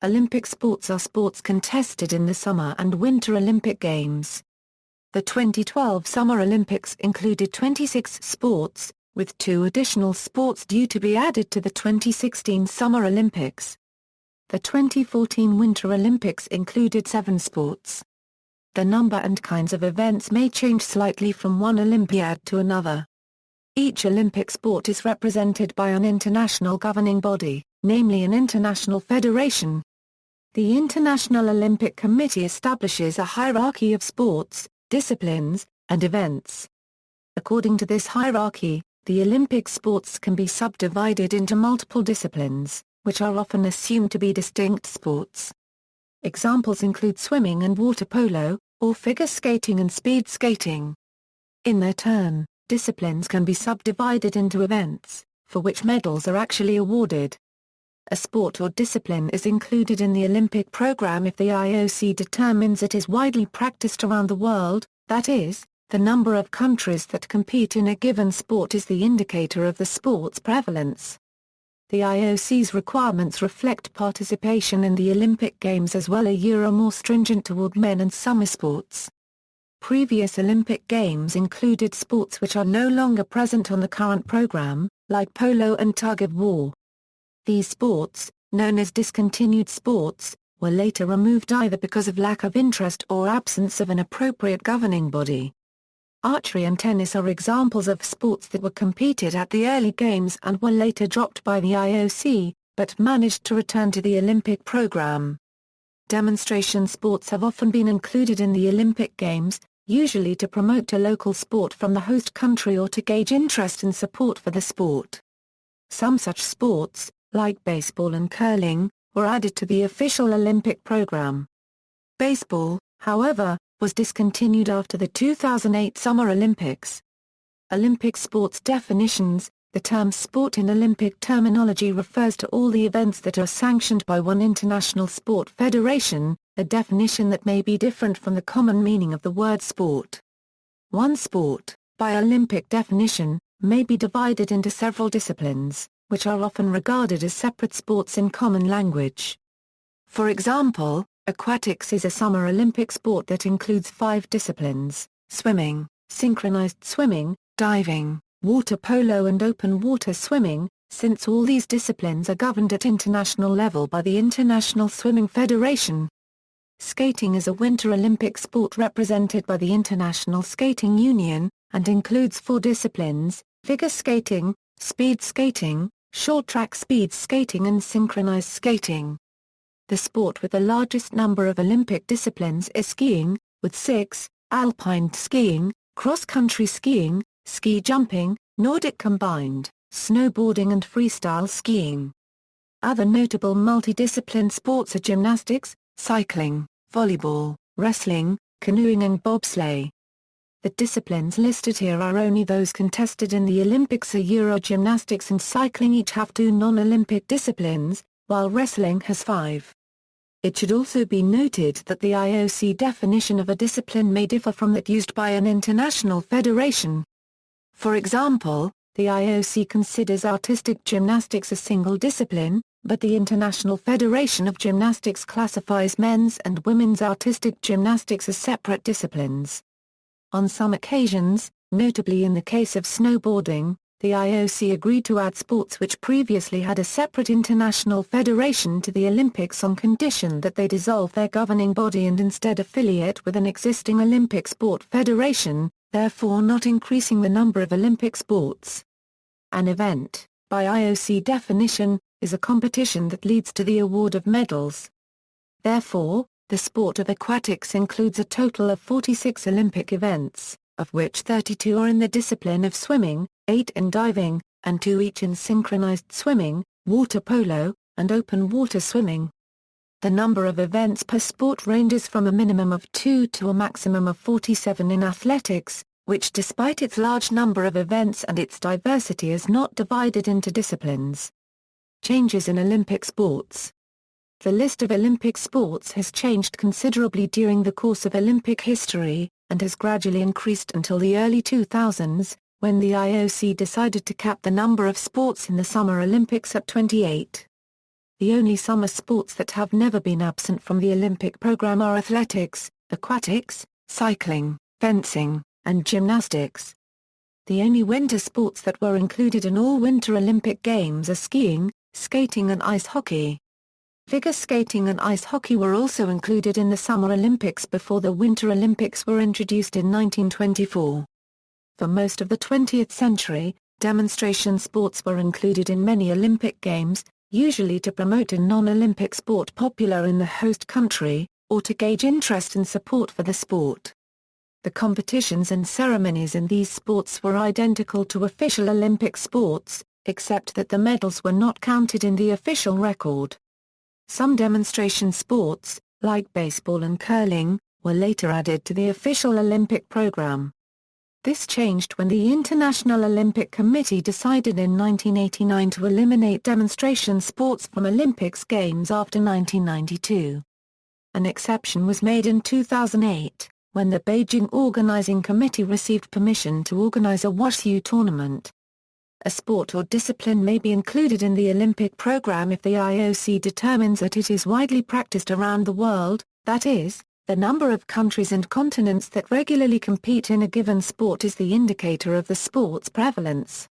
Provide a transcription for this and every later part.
Olympic sports are sports contested in the Summer and Winter Olympic Games. The 2012 Summer Olympics included 26 sports, with 2 additional sports due to be added to the 2016 Summer Olympics. The 2014 Winter Olympics included 7 sports. The number and kinds of events may change slightly from one Olympiad to another. Each Olympic sport is represented by an international governing body, namely an international federation. The International Olympic Committee establishes a hierarchy of sports, disciplines, and events. According to this hierarchy, the Olympic sports can be subdivided into multiple disciplines, which are often assumed to be distinct sports. Examples include swimming and water polo, or figure skating and speed skating. In their turn, disciplines can be subdivided into events, for which medals are actually awarded. A sport or discipline is included in the Olympic program if the IOC determines it is widely practiced around the world, that is, the number of countries that compete in a given sport is the indicator of the sport's prevalence. The IOC's requirements reflect participation in the Olympic Games as well as are more stringent toward men and summer sports. Previous Olympic Games included sports which are no longer present on the current program, like polo and tug-of-war. These sports, known as discontinued sports, were later removed either because of lack of interest or absence of an appropriate governing body. Archery and tennis are examples of sports that were competed at the early games and were later dropped by the IOC, but managed to return to the Olympic program. Demonstration sports have often been included in the Olympic Games, usually to promote a local sport from the host country or to gauge interest and support for the sport. Some such sports, like baseball and curling, were added to the official Olympic program. Baseball, however, was discontinued after the 2008 Summer Olympics. Olympic sports definitions. The term sport in Olympic terminology refers to all the events that are sanctioned by one international sport federation, a definition that may be different from the common meaning of the word sport. One sport, by Olympic definition, may be divided into several disciplines, which are often regarded as separate sports in common language. For example, aquatics is a Summer Olympic sport that includes 5 disciplines: swimming, synchronized swimming, diving, water polo and open water swimming, since all these disciplines are governed at international level by the International Swimming Federation. Skating is a Winter Olympic sport represented by the International Skating Union, and includes 4 disciplines: figure skating, speed skating, short-track speed skating and synchronized skating. The sport with the largest number of Olympic disciplines is skiing, with 6, alpine skiing, cross-country skiing, ski jumping, Nordic combined, snowboarding and freestyle skiing. Other notable multidiscipline sports are gymnastics, cycling, volleyball, wrestling, canoeing and bobsleigh. The disciplines listed here are only those contested in the Olympics. Gymnastics and cycling each have 2 non-Olympic disciplines, while wrestling has 5. It should also be noted that the IOC definition of a discipline may differ from that used by an international federation. For example, the IOC considers artistic gymnastics a single discipline, but the International Federation of Gymnastics classifies men's and women's artistic gymnastics as separate disciplines. On some occasions, notably in the case of snowboarding, the IOC agreed to add sports which previously had a separate international federation to the Olympics on condition that they dissolve their governing body and instead affiliate with an existing Olympic sport federation, therefore not increasing the number of Olympic sports. An event, by IOC definition, is a competition that leads to the award of medals. Therefore, the sport of aquatics includes a total of 46 Olympic events, of which 32 are in the discipline of swimming, 8 in diving, and 2 each in synchronized swimming, water polo, and open water swimming. The number of events per sport ranges from a minimum of 2 to a maximum of 47 in athletics, which despite its large number of events and its diversity is not divided into disciplines. Changes in Olympic sports. The list of Olympic sports has changed considerably during the course of Olympic history, and has gradually increased until the early 2000s, when the IOC decided to cap the number of sports in the Summer Olympics at 28. The only summer sports that have never been absent from the Olympic program are athletics, aquatics, cycling, fencing, and gymnastics. The only winter sports that were included in all Winter Olympic Games are skiing, skating and ice hockey. Figure skating and ice hockey were also included in the Summer Olympics before the Winter Olympics were introduced in 1924. For most of the 20th century, demonstration sports were included in many Olympic Games, usually to promote a non-Olympic sport popular in the host country, or to gauge interest and support for the sport. The competitions and ceremonies in these sports were identical to official Olympic sports, except that the medals were not counted in the official record. Some demonstration sports, like baseball and curling, were later added to the official Olympic program. This changed when the International Olympic Committee decided in 1989 to eliminate demonstration sports from Olympics Games after 1992. An exception was made in 2008, when the Beijing Organizing Committee received permission to organize a wushu tournament. A sport or discipline may be included in the Olympic program if the IOC determines that it is widely practiced around the world, that is, the number of countries and continents that regularly compete in a given sport is the indicator of the sport's prevalence.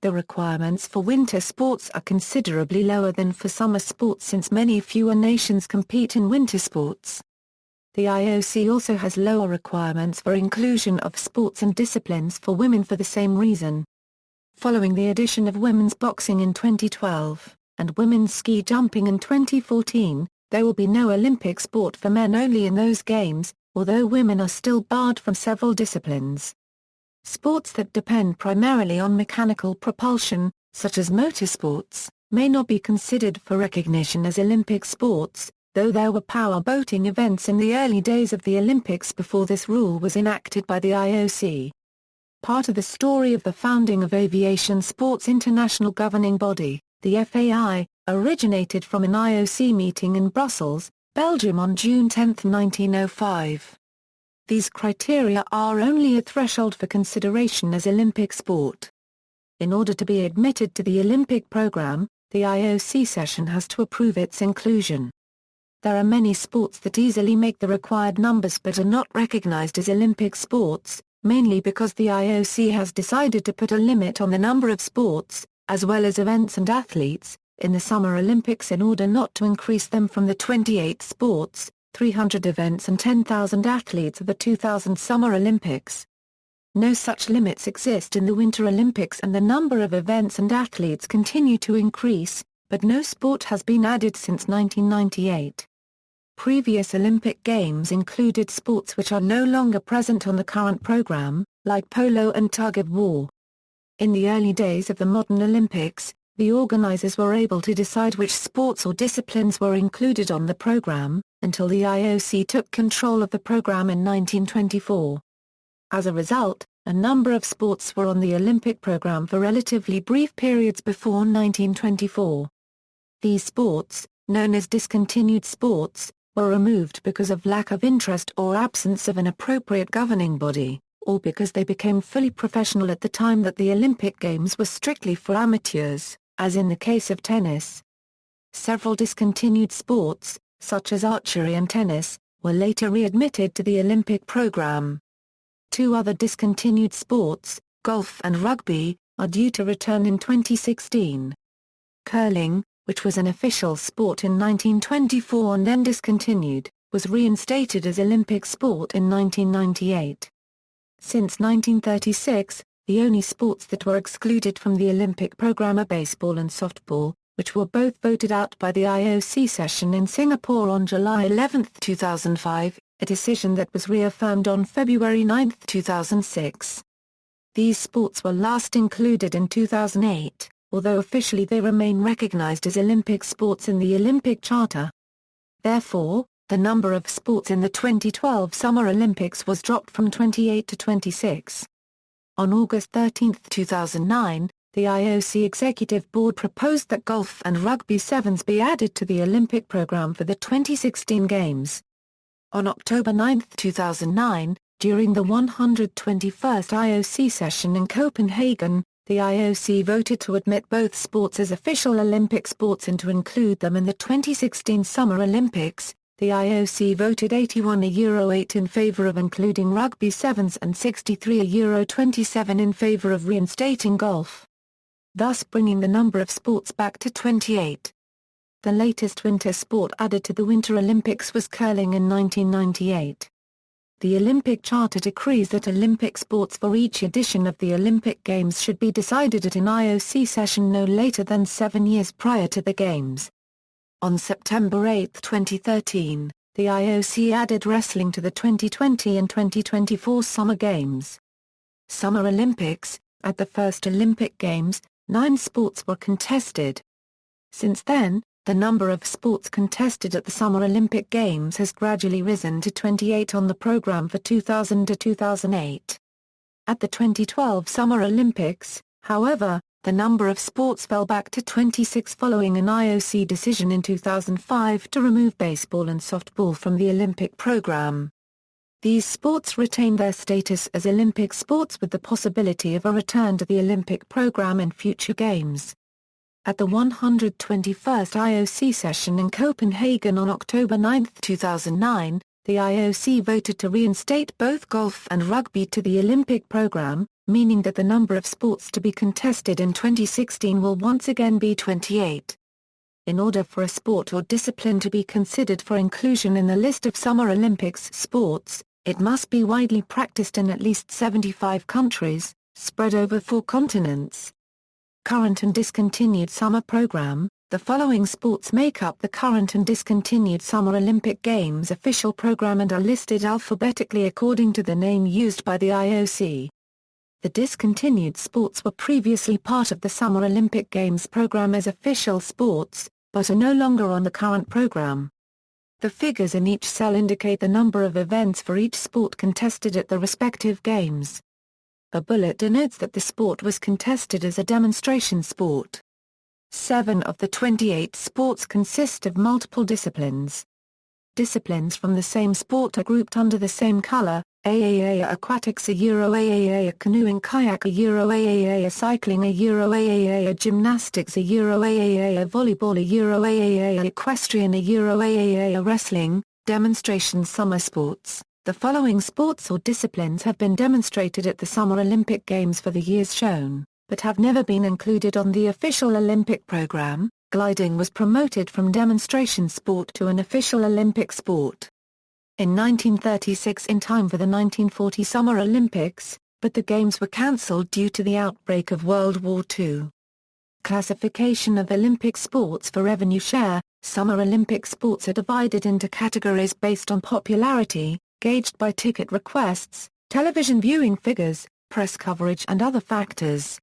The requirements for winter sports are considerably lower than for summer sports since many fewer nations compete in winter sports. The IOC also has lower requirements for inclusion of sports and disciplines for women for the same reason. Following the addition of women's boxing in 2012, and women's ski jumping in 2014, there will be no Olympic sport for men only in those games, although women are still barred from several disciplines. Sports that depend primarily on mechanical propulsion, such as motorsports, may not be considered for recognition as Olympic sports, though there were power boating events in the early days of the Olympics before this rule was enacted by the IOC. Part of the story of the founding of Aviation Sports International Governing Body, the FAI, originated from an IOC meeting in Brussels, Belgium on June 10, 1905. These criteria are only a threshold for consideration as Olympic sport. In order to be admitted to the Olympic program, the IOC session has to approve its inclusion. There are many sports that easily make the required numbers but are not recognized as Olympic sports, mainly because the IOC has decided to put a limit on the number of sports, as well as events and athletes, in the Summer Olympics in order not to increase them from the 28 sports, 300 events and 10,000 athletes of the 2000 Summer Olympics. No such limits exist in the Winter Olympics and the number of events and athletes continue to increase, but no sport has been added since 1998. Previous Olympic Games included sports which are no longer present on the current program, like polo and tug-of-war. In the early days of the modern Olympics, the organizers were able to decide which sports or disciplines were included on the program, until the IOC took control of the program in 1924. As a result, a number of sports were on the Olympic program for relatively brief periods before 1924. These sports, known as discontinued sports, were removed because of lack of interest or absence of an appropriate governing body, or because they became fully professional at the time that the Olympic Games were strictly for amateurs, as in the case of tennis. Several discontinued sports, such as archery and tennis, were later readmitted to the Olympic program. Two other discontinued sports, golf and rugby, are due to return in 2016. Curling, which was an official sport in 1924 and then discontinued, was reinstated as Olympic sport in 1998. Since 1936, the only sports that were excluded from the Olympic program are baseball and softball, which were both voted out by the IOC session in Singapore on July 11, 2005, a decision that was reaffirmed on February 9, 2006. These sports were last included in 2008. Although officially they remain recognized as Olympic sports in the Olympic Charter. Therefore, the number of sports in the 2012 Summer Olympics was dropped from 28 to 26. On August 13, 2009, the IOC Executive Board proposed that golf and rugby sevens be added to the Olympic program for the 2016 Games. On October 9, 2009, during the 121st IOC session in Copenhagen, the IOC voted to admit both sports as official Olympic sports and to include them in the 2016 Summer Olympics. The IOC voted 81-8 in favor of including rugby sevens and 63-27 in favor of reinstating golf, thus bringing the number of sports back to 28. The latest winter sport added to the Winter Olympics was curling in 1998. The Olympic Charter decrees that Olympic sports for each edition of the Olympic Games should be decided at an IOC session no later than 7 years prior to the Games. On September 8, 2013, the IOC added wrestling to the 2020 and 2024 Summer Games. Summer Olympics. At the first Olympic Games, 9 sports were contested. Since then, the number of sports contested at the Summer Olympic Games has gradually risen to 28 on the program for 2000 to 2008. At the 2012 Summer Olympics, however, the number of sports fell back to 26 following an IOC decision in 2005 to remove baseball and softball from the Olympic program. These sports retain their status as Olympic sports with the possibility of a return to the Olympic program in future games. At the 121st IOC session in Copenhagen on October 9, 2009, the IOC voted to reinstate both golf and rugby to the Olympic program, meaning that the number of sports to be contested in 2016 will once again be 28. In order for a sport or discipline to be considered for inclusion in the list of Summer Olympics sports, it must be widely practiced in at least 75 countries, spread over 4 continents. Current and discontinued summer program. The following sports make up the current and discontinued Summer Olympic Games official program and are listed alphabetically according to the name used by the IOC. The discontinued sports were previously part of the Summer Olympic Games program as official sports, but are no longer on the current program. The figures in each cell indicate the number of events for each sport contested at the respective games. A bullet denotes that the sport was contested as a demonstration sport. 7 of the 28 sports consist of multiple disciplines. Disciplines from the same sport are grouped under the same color: AAA aquatics, AAA canoeing, kayak, AAA cycling, AAA gymnastics, AAA volleyball, AAA equestrian, AAA wrestling. Demonstration summer sports. The following sports or disciplines have been demonstrated at the Summer Olympic Games for the years shown, but have never been included on the official Olympic program. Gliding was promoted from demonstration sport to an official Olympic sport in 1936 in time for the 1940 Summer Olympics, but the Games were cancelled due to the outbreak of World War II. Classification of Olympic sports for revenue share. Summer Olympic sports are divided into categories based on popularity, gauged by ticket requests, television viewing figures, press coverage and other factors.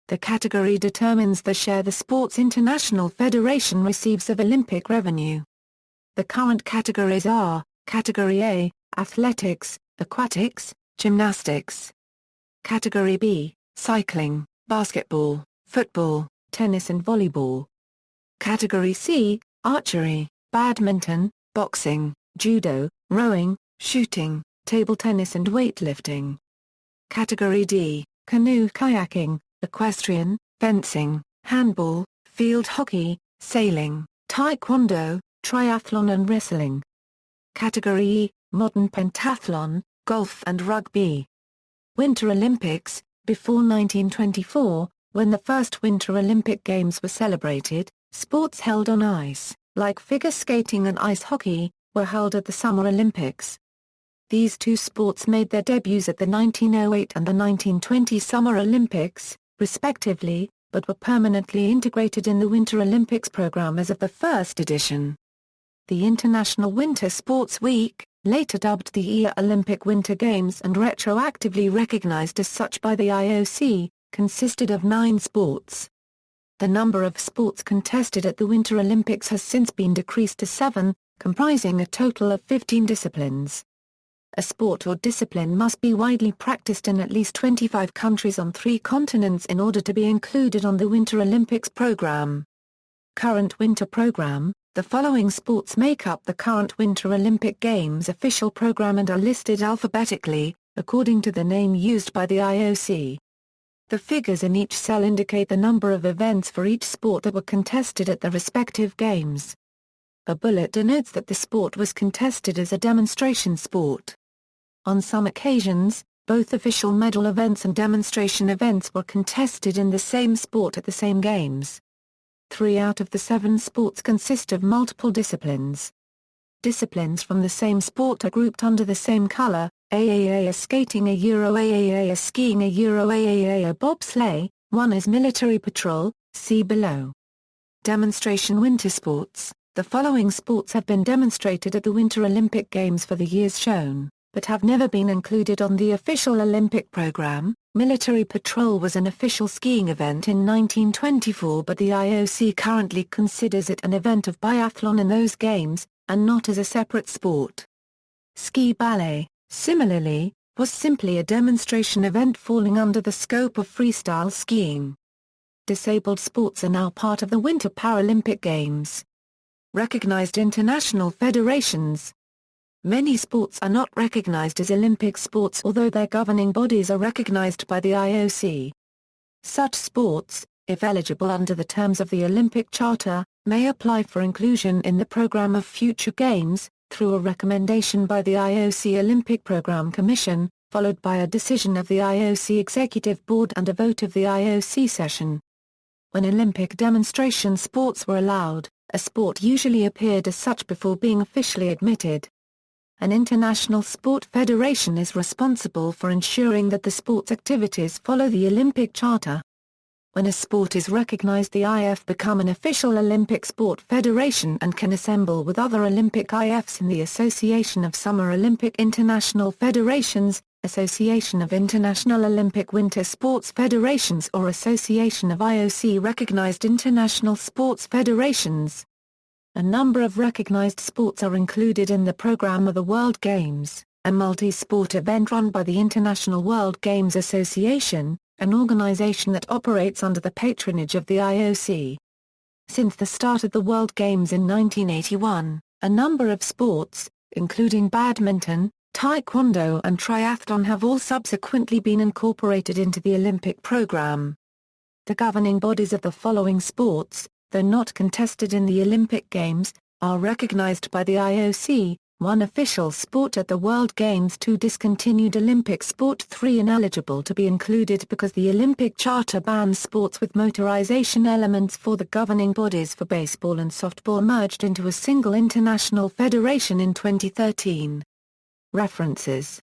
The category determines the share the Sports International Federation receives of Olympic revenue. The current categories are: Category A, Athletics, Aquatics, Gymnastics. Category B, Cycling, Basketball, Football, Tennis and Volleyball. Category C, Archery, Badminton, Boxing, Judo, Rowing, Shooting, Table Tennis and Weightlifting. Category D, Canoe kayaking, Equestrian, Fencing, Handball, Field Hockey, Sailing, Taekwondo, Triathlon and Wrestling. Category E, Modern Pentathlon, Golf and Rugby. Winter Olympics. Before 1924, when the first Winter Olympic Games were celebrated, sports held on ice, like figure skating and ice hockey, were held at the Summer Olympics. These 2 sports made their debuts at the 1908 and the 1920 Summer Olympics, respectively, but were permanently integrated in the Winter Olympics program as of the first edition. The International Winter Sports Week, later dubbed the EA Olympic Winter Games and retroactively recognized as such by the IOC, consisted of 9 sports. The number of sports contested at the Winter Olympics has since been decreased to 7, comprising a total of 15 disciplines. A sport or discipline must be widely practiced in at least 25 countries on 3 continents in order to be included on the Winter Olympics program. Current Winter Program. The following sports make up the current Winter Olympic Games official program and are listed alphabetically, according to the name used by the IOC. The figures in each cell indicate the number of events for each sport that were contested at the respective games. A bullet denotes that the sport was contested as a demonstration sport. On some occasions, both official medal events and demonstration events were contested in the same sport at the same games. 3 out of the 7 sports consist of multiple disciplines. Disciplines from the same sport are grouped under the same color: AAA skating, AAA skiing, AAA bobsleigh. 1 is military patrol, see below. Demonstration winter sports. The following sports have been demonstrated at the Winter Olympic Games for the years shown, but have never been included on the official Olympic program. Military patrol was an official skiing event in 1924, but the IOC currently considers it an event of biathlon in those games, and not as a separate sport. Ski ballet, similarly, was simply a demonstration event falling under the scope of freestyle skiing. Disabled sports are now part of the Winter Paralympic Games. Recognized international federations. Many sports are not recognized as Olympic sports, although their governing bodies are recognized by the IOC. Such sports, if eligible under the terms of the Olympic Charter, may apply for inclusion in the program of future games, through a recommendation by the IOC Olympic Program Commission, followed by a decision of the IOC Executive Board and a vote of the IOC session. When Olympic demonstration sports were allowed, a sport usually appeared as such before being officially admitted. An international sport federation is responsible for ensuring that the sports activities follow the Olympic Charter. When a sport is recognized, the IF become an official Olympic sport federation and can assemble with other Olympic IFs in the Association of Summer Olympic International Federations, Association of International Olympic Winter Sports Federations, or Association of IOC-recognized international sports federations. A number of recognized sports are included in the program of the World Games, a multi-sport event run by the International World Games Association, an organization that operates under the patronage of the IOC. Since the start of the World Games in 1981, a number of sports, including badminton, taekwondo and triathlon, have all subsequently been incorporated into the Olympic program. The governing bodies of the following sports, though not contested in the Olympic Games, are recognized by the IOC: 1 official sport at the World Games, 2 discontinued Olympic sport, 3 ineligible to be included because the Olympic Charter bans sports with motorization elements, 4 the governing bodies for baseball and softball merged into a single international federation in 2013. References.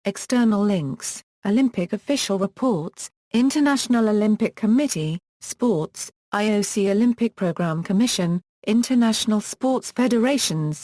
External links: Olympic official reports, International Olympic Committee, Sports, IOC Olympic Program Commission, International Sports Federations.